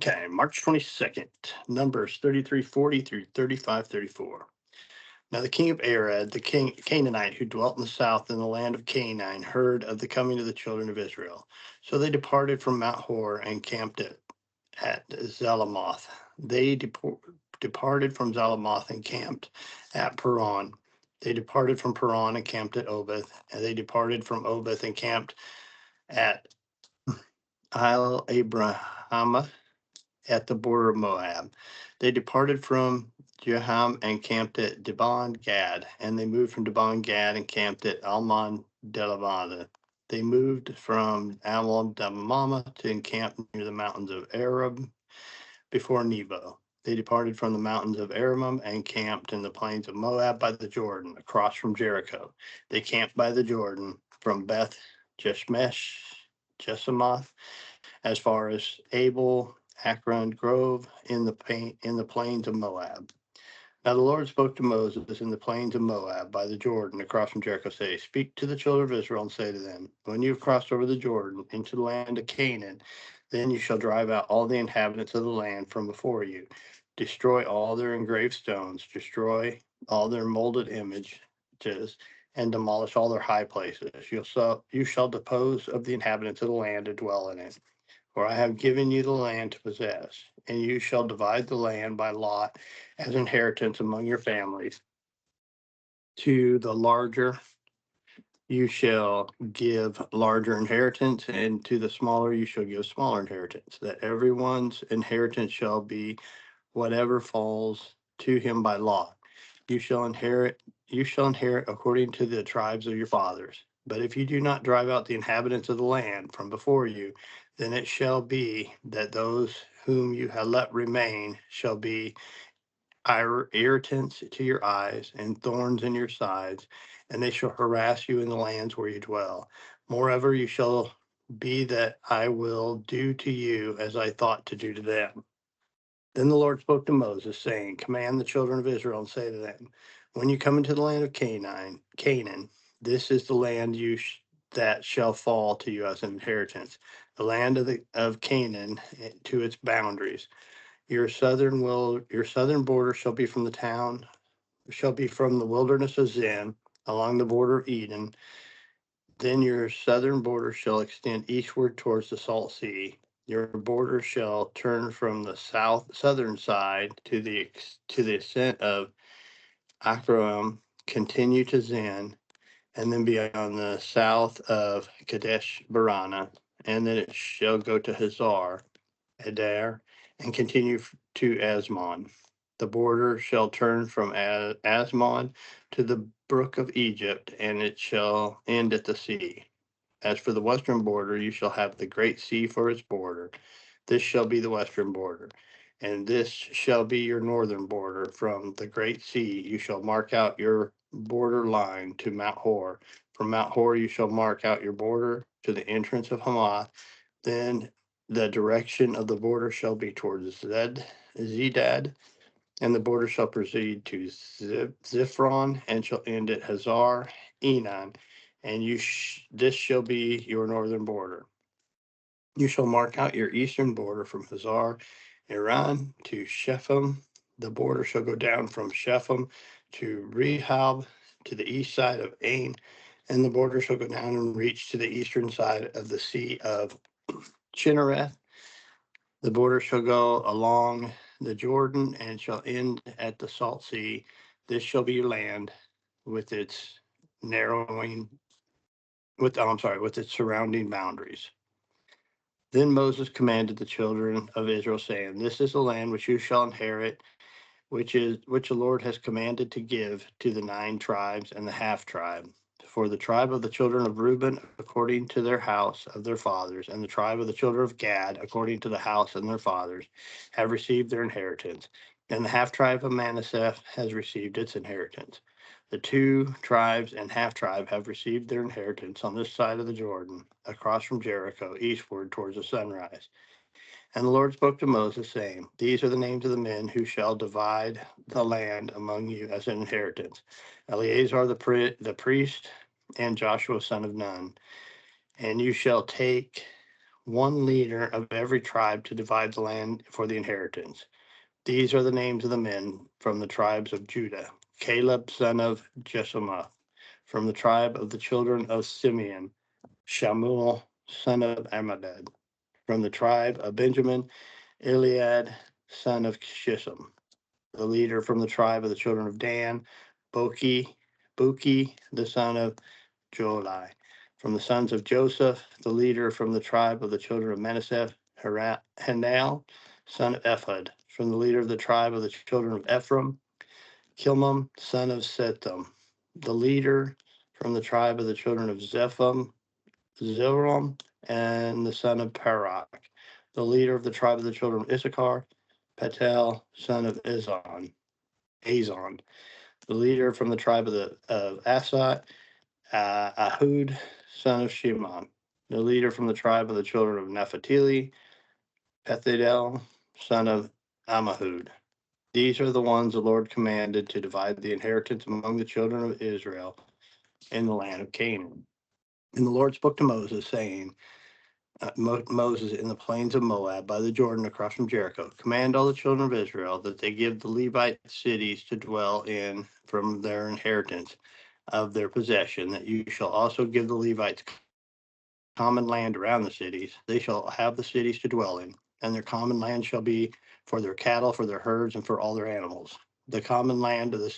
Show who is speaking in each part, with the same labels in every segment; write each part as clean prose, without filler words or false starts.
Speaker 1: Okay, March 22nd, Numbers 33:40 through 35:34. Now the king of Arad, the king Canaanite who dwelt in the south in the land of Canaan, heard of the coming of the children of Israel. So they departed from Mount Hor and camped at Zalamoth. They departed from Zalamoth and camped at Paran. They departed from Paran and camped at Obeth, and they departed from Obeth and camped at Isle Abraham at the border of Moab. They departed from Jaham and camped at Dibon Gad, and they moved from Dibon Gad and camped at Almon Delavada. They moved from Almon Damama to encamp near the mountains of Arab before Nebo. They departed from the mountains of Aramim and camped in the plains of Moab by the Jordan, across from Jericho. They camped by the Jordan from Beth Jeshmesh, Jesimoth, as far as Abel, Akron Grove in the plains of Moab. Now the Lord spoke to Moses in the plains of Moab by the Jordan across from Jericho, saying, Speak to the children of Israel and say to them, When you have crossed over the Jordan into the land of Canaan, then you shall drive out all the inhabitants of the land from before you. Destroy all their engraved stones, destroy all their molded images, and demolish all their high places. You shall depose of the inhabitants of the land to dwell in it. For I have given you the land to possess, and you shall divide the land by lot as inheritance among your families. To the larger you shall give larger inheritance, and to the smaller you shall give smaller inheritance, that everyone's inheritance shall be whatever falls to him by lot. You shall inherit according to the tribes of your fathers. But if you do not drive out the inhabitants of the land from before you, then it shall be that those whom you have let remain shall be irritants to your eyes and thorns in your sides, and they shall harass you in the lands where you dwell. Moreover, you shall be that I will do to you as I thought to do to them. Then the Lord spoke to Moses, saying, Command the children of Israel and say to them, When you come into the land of Canaan, this is the land that shall fall to you as an inheritance, the land of Canaan to its boundaries. Your southern border shall be from the wilderness of Zin along the border of Eden. Then your southern border shall extend eastward towards the Salt Sea. Your border shall turn from the southern side to the ascent of Akroam, continue to Zin, and then be on the south of Kadesh Barana, and then it shall go to Hazar, Adair, and continue to Asmon. The border shall turn from Asmon to the brook of Egypt, and it shall end at the sea. As for the western border, you shall have the great sea for its border. This shall be the western border. And this shall be your northern border. From the great sea, you shall mark out your border line to Mount Hor. From Mount Hor, you shall mark out your border to the entrance of Hamath. Then the direction of the border shall be towards Zedad, and the border shall proceed to Ziphron, and shall end at Hazar Enon, and this shall be your northern border. You shall mark out your eastern border from Hazar Iran to Shepham. The border shall go down from Shepham to Rehob to the east side of Ain, and the border shall go down and reach to the eastern side of the Sea of Chinnereth. The border shall go along the Jordan and shall end at the Salt Sea. This shall be your land with its narrowing, with its surrounding boundaries. Then Moses commanded the children of Israel, saying, This is the land which you shall inherit, which the Lord has commanded to give to the 9 tribes and the half tribe. For the tribe of the children of Reuben, according to their house of their fathers, and the tribe of the children of Gad, according to the house of their fathers, have received their inheritance. And the half tribe of Manasseh has received its inheritance. The 2 tribes and half tribe have received their inheritance on this side of the Jordan, across from Jericho, eastward towards the sunrise. And the Lord spoke to Moses, saying, These are the names of the men who shall divide the land among you as an inheritance: Eleazar the priest, and Joshua son of Nun. And you shall take one leader of every tribe to divide the land for the inheritance. These are the names of the men from the tribes of Judah: Caleb, son of Jessamah; from the tribe of the children of Simeon, Shamuel, son of Amminadab; from the tribe of Benjamin, Eliad, son of Shisham; the leader from the tribe of the children of Dan, Buki, the son of Joli; from the sons of Joseph, the leader from the tribe of the children of Manasseh, Hanal, son of Ephod; from the leader of the tribe of the children of Ephraim, Kilmum, son of Setham; the leader from the tribe of the children of Zilram, and the son of Parak; the leader of the tribe of the children of Issachar, Patel, son of Azon; the leader from the tribe of Asad, Ahud, son of Shimon; the leader from the tribe of the children of Naphtali, Pethiel, son of Ammihud. These are the ones the Lord commanded to divide the inheritance among the children of Israel in the land of Canaan. And the Lord spoke to Moses, saying, Moses in the plains of Moab by the Jordan across from Jericho, command all the children of Israel that they give the Levite cities to dwell in from their inheritance of their possession, that you shall also give the Levites common land around the cities. They shall have the cities to dwell in, and their common land shall be for their cattle, for their herds, and for all their animals. The common land of the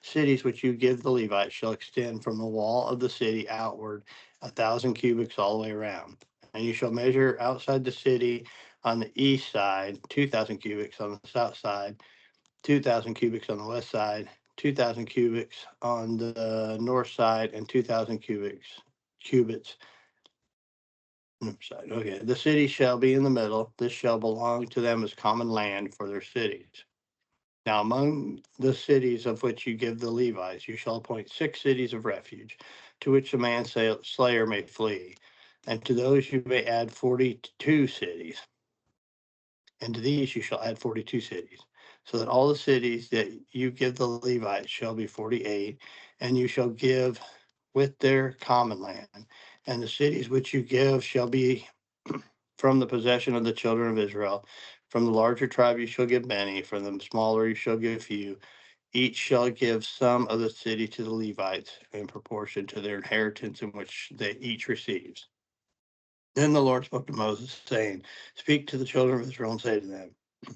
Speaker 1: cities which you give the Levites shall extend from the wall of the city outward 1,000 cubits all the way around. And you shall measure outside the city on the east side 2,000 cubits, on the south side 2,000 cubits, on the west side 2,000 cubits, on the north side, and 2,000 cubits side. Okay, the city shall be in the middle. This shall belong to them as common land for their cities. Now, among the cities of which you give the Levites, you shall appoint 6 cities of refuge, to which the manslayer may flee. And to those you may add 42 cities. And to these you shall add 42 cities, so that all the cities that you give the Levites shall be 48, and you shall give with their common land. And the cities which you give shall be from the possession of the children of Israel. From the larger tribe you shall give many, from the smaller you shall give few. Each shall give some of the city to the Levites in proportion to their inheritance in which they each receives. Then the Lord spoke to Moses, saying, Speak to the children of Israel and say to them,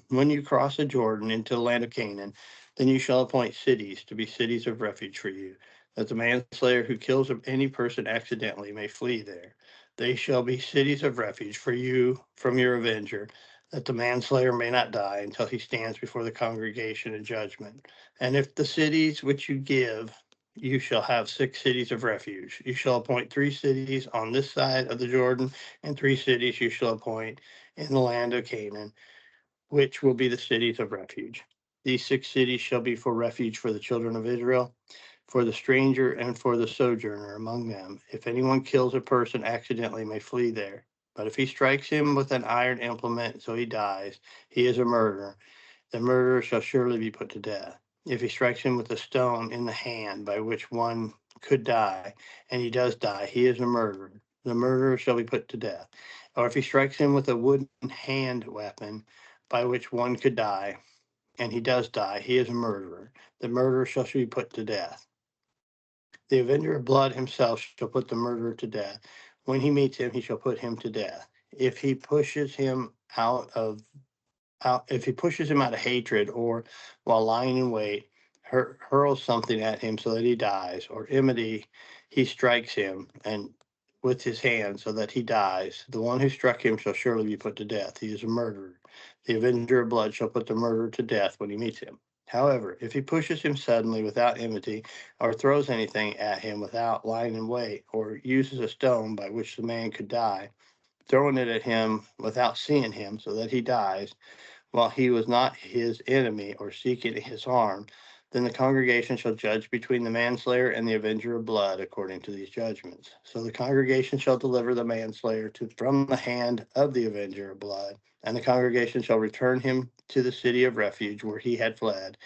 Speaker 1: When you cross the Jordan into the land of Canaan, then you shall appoint cities to be cities of refuge for you, that the manslayer who kills any person accidentally may flee there. They shall be cities of refuge for you from your avenger, that the manslayer may not die until he stands before the congregation in judgment. And if the cities which you give, you shall have 6 cities of refuge. You shall appoint 3 cities on this side of the Jordan, and 3 cities you shall appoint in the land of Canaan, which will be the cities of refuge. These 6 cities shall be for refuge for the children of Israel, for the stranger and for the sojourner among them. If anyone kills a person accidentally, may flee there. But if he strikes him with an iron implement so he dies, he is a murderer. The murderer shall surely be put to death. If he strikes him with a stone in the hand by which one could die, and he does die, he is a murderer. The murderer shall be put to death. Or if he strikes him with a wooden hand weapon by which one could die, and he does die, he is a murderer. The murderer shall be put to death. The avenger of blood himself shall put the murderer to death. When he meets him, he shall put him to death. If he pushes him if he pushes him out of hatred, or while lying in wait, hurls something at him so that he dies, or enmity, he strikes him and with his hand so that he dies, the one who struck him shall surely be put to death. He is a murderer. The avenger of blood shall put the murderer to death when he meets him. However, if he pushes him suddenly without enmity, or throws anything at him without lying in wait, or uses a stone by which the man could die, throwing it at him without seeing him so that he dies, while he was not his enemy or seeking his harm, then the congregation shall judge between the manslayer and the avenger of blood according to these judgments. So the congregation shall deliver the manslayer from the hand of the avenger of blood, and the congregation shall return him to the city of refuge where he had fled,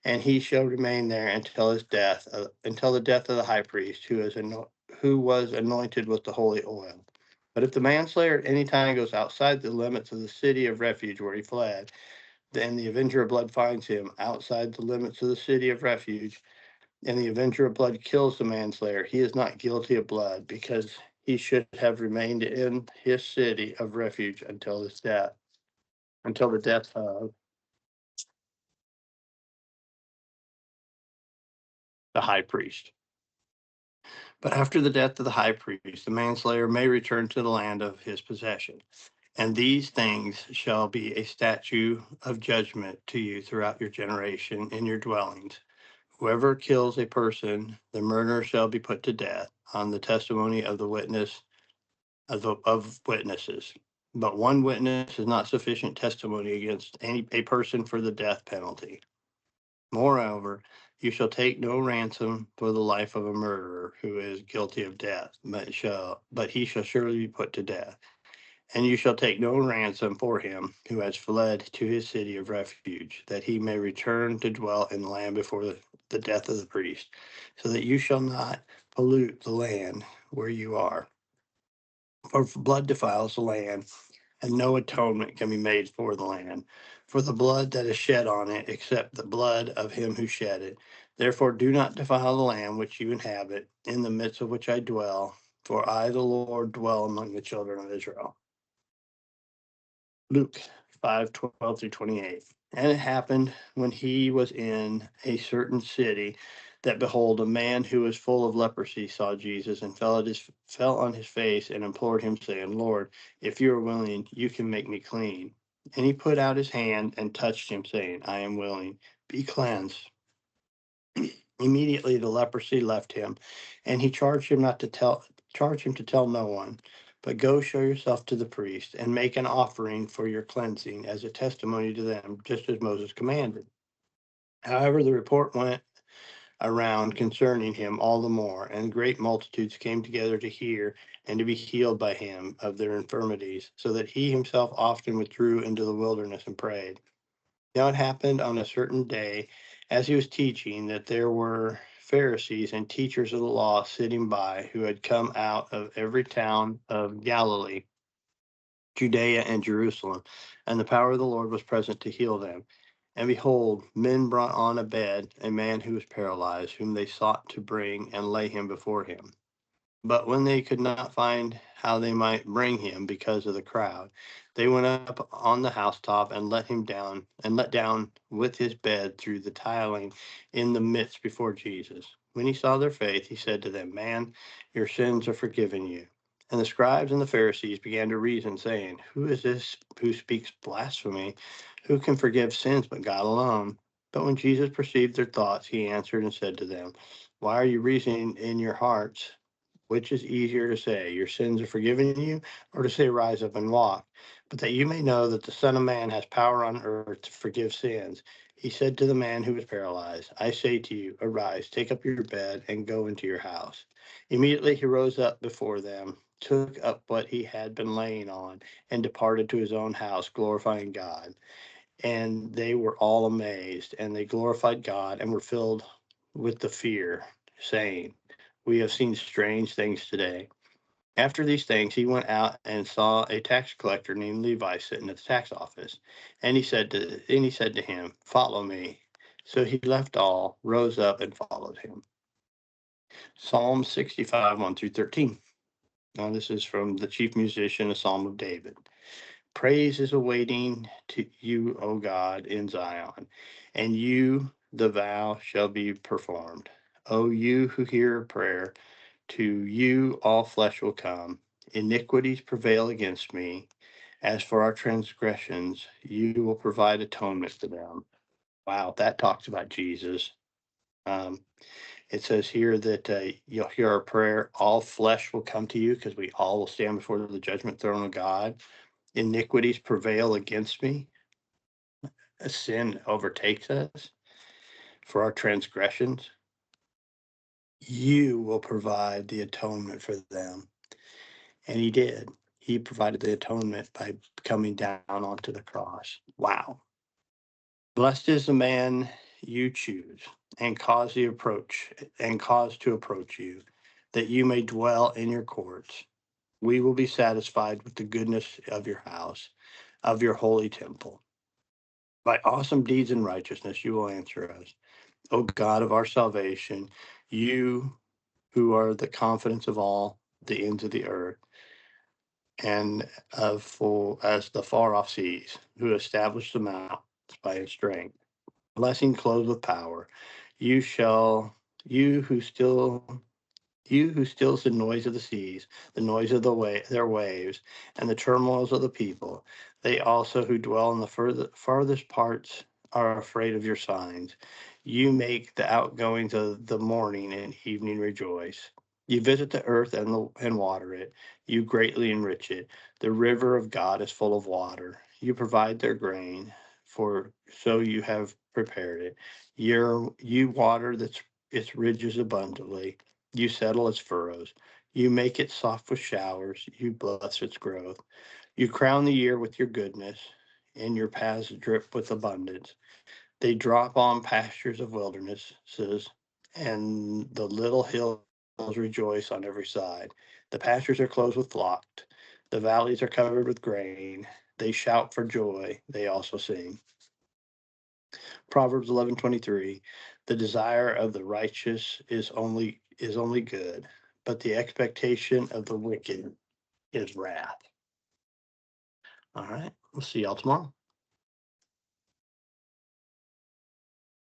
Speaker 1: and he shall remain there until his death, until the death of the high priest who was anointed with the holy oil. But if the manslayer at any time goes outside the limits of the city of refuge where he fled, then the avenger of blood finds him outside the limits of the city of refuge, and the avenger of blood kills the manslayer, he is not guilty of blood, because he should have remained in his city of refuge until his death, until the death of the high priest. But after the death of the high priest, the manslayer may return to the land of his possession. And these things shall be a statute of judgment to you throughout your generation in your dwellings. Whoever kills a person, the murderer shall be put to death on the testimony of the witness of witnesses. But one witness is not sufficient testimony against a person for the death penalty. Moreover, you shall take no ransom for the life of a murderer who is guilty of death, but he shall surely be put to death. And you shall take no ransom for him who has fled to his city of refuge, that he may return to dwell in the land before the death of the priest, so that you shall not pollute the land where you are. For blood defiles the land, and no atonement can be made for the land, for the blood that is shed on it, except the blood of him who shed it. Therefore do not defile the land which you inhabit, in the midst of which I dwell, for I, the Lord, dwell among the children of Israel. Luke 5:12-28. And it happened when he was in a certain city that, behold, a man who was full of leprosy saw Jesus and fell on his face and implored him, saying, Lord, if you are willing, you can make me clean. And he put out his hand and touched him, saying, I am willing, be cleansed. Immediately the leprosy left him, and he charged him to tell no one, but go show yourself to the priest and make an offering for your cleansing as a testimony to them, just as Moses commanded. However, the report went around concerning him all the more, and great multitudes came together to hear and to be healed by him of their infirmities, so that he himself often withdrew into the wilderness and prayed. Now it happened on a certain day, as he was teaching, that there were Pharisees and teachers of the law sitting by, who had come out of every town of Galilee, Judea, and Jerusalem, and the power of the Lord was present to heal them. And behold, men brought on a bed a man who was paralyzed, whom they sought to bring and lay him before him. But when they could not find how they might bring him because of the crowd, they went up on the housetop and let down with his bed through the tiling in the midst before Jesus. When he saw their faith, he said to them, Man, your sins are forgiven you. And the scribes and the Pharisees began to reason, saying, Who is this who speaks blasphemy? Who can forgive sins but God alone? But when Jesus perceived their thoughts, he answered and said to them, Why are you reasoning in your hearts? Which is easier to say, Your sins are forgiven you, or to say, Rise up and walk? But that you may know that the Son of Man has power on earth to forgive sins. He said to the man who was paralyzed, I say to you, arise, take up your bed, and go into your house. Immediately he rose up before them, took up what he had been laying on, and departed to his own house, glorifying God. And they were all amazed, and they glorified God and were filled with the fear, saying, We have seen strange things today. After these things, he went out and saw a tax collector named Levi sitting at the tax office. And he said to him, Follow me. So he left all, rose up, and followed him. Psalm 65, 1-13. Now, this is from the chief musician, a psalm of David. Praise is awaiting to you, O God, in Zion, and you, the vow, shall be performed. O you who hear prayer, to you all flesh will come. Iniquities prevail against me. As for our transgressions, you will provide atonement for them. Wow, that talks about Jesus. Um, it says here that you'll hear our prayer. All flesh will come to you, because we all will stand before the judgment throne of God. Iniquities prevail against me. A sin overtakes us for our transgressions. You will provide the atonement for them. And he did. He provided the atonement by coming down onto the cross. Wow. Blessed is the man you choose and cause to approach you, that you may dwell in your courts. We will be satisfied with the goodness of your house, of your holy temple. By awesome deeds and righteousness, you will answer us. O God of our salvation, you who are the confidence of all the ends of the earth, and of full as the far off seas, who established the mountains by his strength. Blessing clothed with power, you shall, you who still you who stills the noise of the seas, the noise of their waves, and the turmoils of the people, they also who dwell in the farthest parts are afraid of your signs. You make the outgoings of the morning and evening rejoice. You visit the earth and water it. You greatly enrich it. The river of God is full of water. You provide their grain, for so you have prepared it. You water its ridges abundantly. You settle its furrows. You make it soft with showers. You bless its growth. You crown the year with your goodness, and your paths drip with abundance. They drop on pastures of wildernesses, and the little hills rejoice on every side. The pastures are clothed with flocks. The valleys are covered with grain. They shout for joy. They also sing. Proverbs 11:23. The desire of the righteous is only good, but the expectation of the wicked is wrath. All right. We'll see y'all tomorrow.